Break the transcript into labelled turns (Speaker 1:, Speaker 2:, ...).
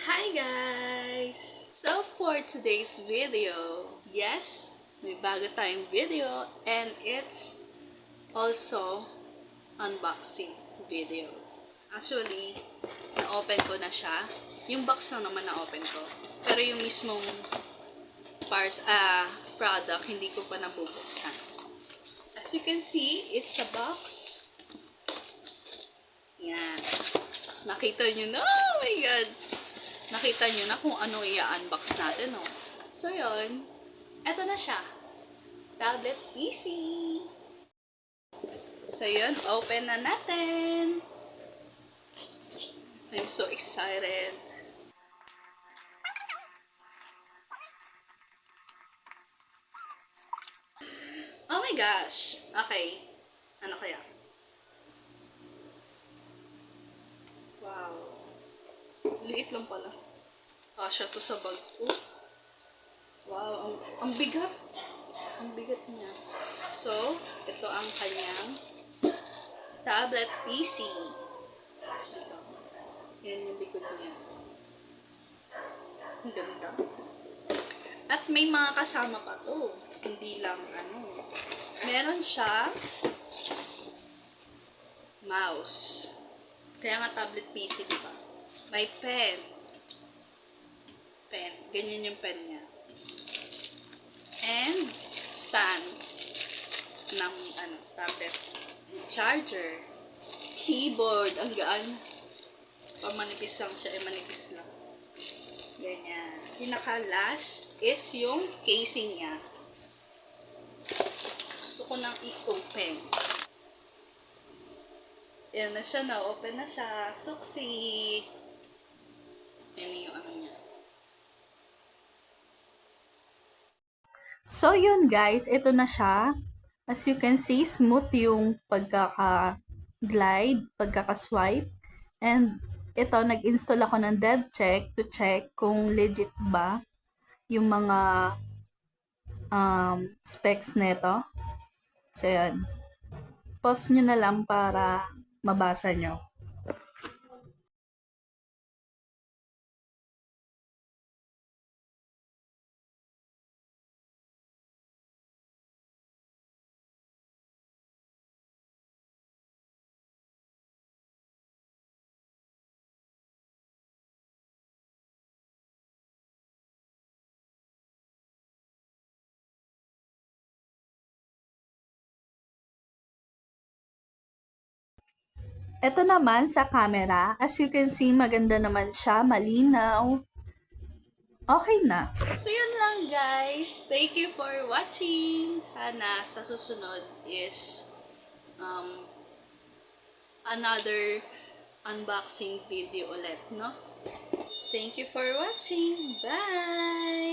Speaker 1: Hi guys! So for today's video, yes, may bago tayong video and it's also unboxing video. Actually, na-open ko na siya. Yung box lang naman na-open ko. Pero yung mismong product, hindi ko pa nabubuksan. As you can see, it's a box. Yan. Nakita nyo na? Oh my God! Nakita nyo na kung ano i-unbox natin, no? So, yun. Eto na siya. Tablet PC. So, yun. Open na natin. I'm so excited. Oh my gosh. Okay. Ano kaya? Wow. Liit lang pala. Kasya to sa bag ko. Wow. Ang bigat. Ang bigat niya. So, ito ang kanyang tablet PC. Yan yung likod niya. Ang ganda. At may mga kasama pa to. Hindi lang ano. Meron siya mouse. Kaya nga tablet PC, diba? May pen. Pen. Ganyan yung pen niya. And stand ng tablet. Charger. Keyboard. Ang gaan. Pamanipis lang siya. Manipis lang. Ganyan. Pinaka-last is yung casing niya. Gusto ko nang i-open. Yan na siya. Na-open na siya. Suksi. Yan yung ano niya. So, yun guys. Ito na siya. As you can see, smooth yung pagkaka-glide, pagkaka-swipe. And ito, nag-install ako ng dev check to check kung legit ba yung mga specs nito. So, yan. Pause nyo na lang para mabasa nyo. Ito naman sa camera, as you can see, maganda naman siya, malinaw. Okay na. So, yun lang guys. Thank you for watching. Sana sa susunod is another unboxing video ulit, no? Thank you for watching. Bye!